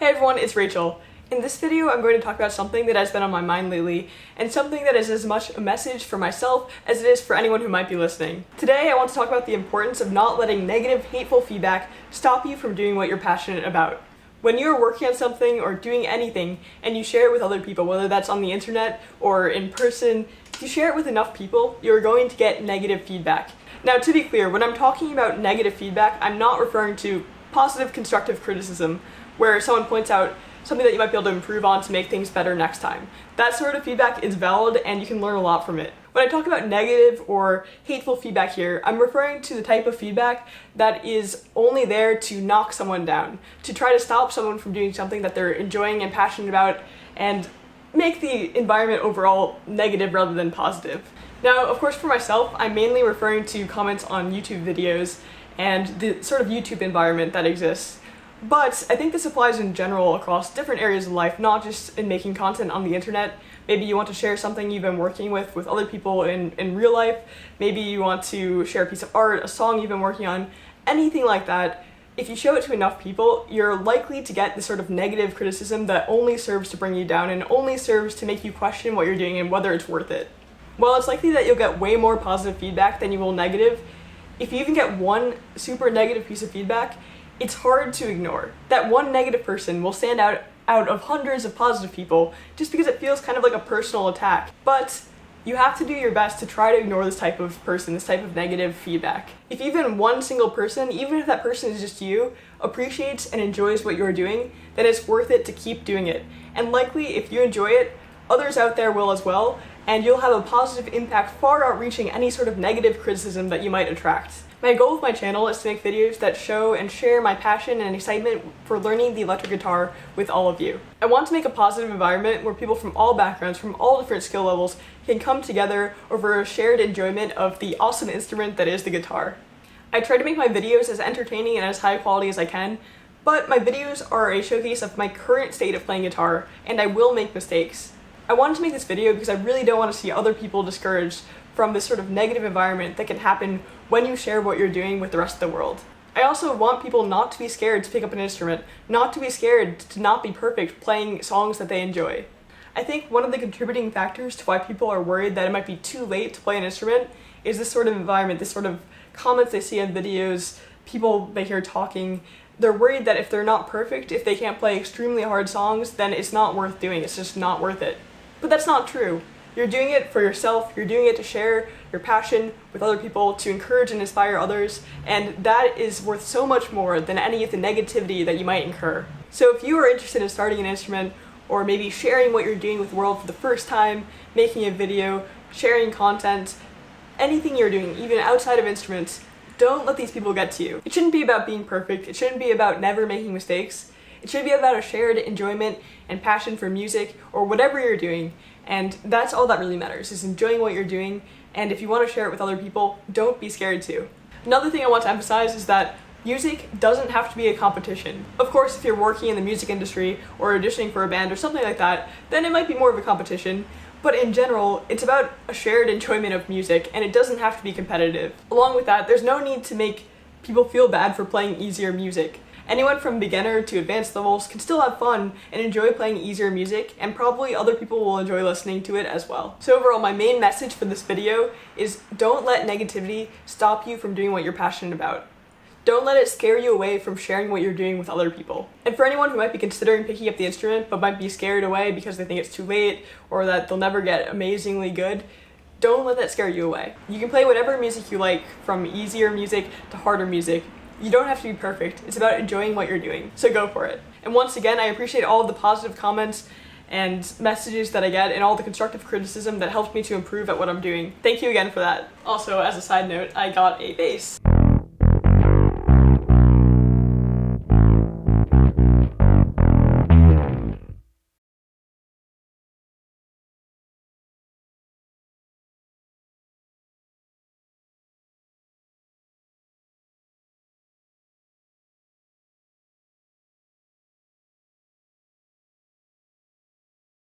Hey everyone, it's Rachel. In this video, I'm going to talk about something that has been on my mind lately, and something that is as much a message for myself as it is for anyone who might be listening. Today, I want to talk about the importance of not letting negative, hateful feedback stop you from doing what you're passionate about. When you're working on something or doing anything, and you share it with other people, whether that's on the internet or in person, if you share it with enough people, you're going to get negative feedback. Now, to be clear, when I'm talking about negative feedback, I'm not referring to positive constructive criticism, where someone points out something that you might be able to improve on to make things better next time. That sort of feedback is valid and you can learn a lot from it. When I talk about negative or hateful feedback here, I'm referring to the type of feedback that is only there to knock someone down, to try to stop someone from doing something that they're enjoying and passionate about, and make the environment overall negative rather than positive. Now, of course, for myself, I'm mainly referring to comments on YouTube videos and the sort of YouTube environment that exists. But I think this applies in general across different areas of life, not just in making content on the internet. Maybe you want to share something you've been working with other people in real life. Maybe you want to share a piece of art, a song you've been working on, anything like that. If you show it to enough people, you're likely to get this sort of negative criticism that only serves to bring you down and only serves to make you question what you're doing and whether it's worth it. While it's likely that you'll get way more positive feedback than you will negative, if you even get one super negative piece of feedback, it's hard to ignore. That one negative person will stand out of hundreds of positive people just because it feels kind of like a personal attack. But you have to do your best to try to ignore this type of person, this type of negative feedback. If even one single person, even if that person is just you, appreciates and enjoys what you're doing, then it's worth it to keep doing it. And likely, if you enjoy it, others out there will as well, and you'll have a positive impact far outreaching any sort of negative criticism that you might attract. My goal with my channel is to make videos that show and share my passion and excitement for learning the electric guitar with all of you. I want to make a positive environment where people from all backgrounds, from all different skill levels, can come together over a shared enjoyment of the awesome instrument that is the guitar. I try to make my videos as entertaining and as high quality as I can, but my videos are a showcase of my current state of playing guitar, and I will make mistakes. I wanted to make this video because I really don't want to see other people discouraged from this sort of negative environment that can happen when you share what you're doing with the rest of the world. I also want people not to be scared to pick up an instrument, not to be scared to not be perfect playing songs that they enjoy. I think one of the contributing factors to why people are worried that it might be too late to play an instrument is this sort of environment, this sort of comments they see in videos, people they hear talking. They're worried that if they're not perfect, if they can't play extremely hard songs, then it's not worth doing, it's just not worth it. But that's not true. You're doing it for yourself, you're doing it to share your passion with other people, to encourage and inspire others, and that is worth so much more than any of the negativity that you might incur. So if you are interested in starting an instrument, or maybe sharing what you're doing with the world for the first time, making a video, sharing content, anything you're doing, even outside of instruments, don't let these people get to you. It shouldn't be about being perfect, it shouldn't be about never making mistakes. It should be about a shared enjoyment and passion for music or whatever you're doing, and that's all that really matters, is enjoying what you're doing, and if you want to share it with other people, don't be scared to. Another thing I want to emphasize is that music doesn't have to be a competition. Of course, if you're working in the music industry or auditioning for a band or something like that, then it might be more of a competition, but in general, it's about a shared enjoyment of music, and it doesn't have to be competitive. Along with that, there's no need to make people feel bad for playing easier music. Anyone from beginner to advanced levels can still have fun and enjoy playing easier music, and probably other people will enjoy listening to it as well. So overall, my main message for this video is don't let negativity stop you from doing what you're passionate about. Don't let it scare you away from sharing what you're doing with other people. And for anyone who might be considering picking up the instrument but might be scared away because they think it's too late or that they'll never get amazingly good, don't let that scare you away. You can play whatever music you like, from easier music to harder music. You don't have to be perfect. It's about enjoying what you're doing, so go for it. And once again, I appreciate all of the positive comments and messages that I get and all the constructive criticism that helps me to improve at what I'm doing. Thank you again for that. Also, as a side note, I got a bass.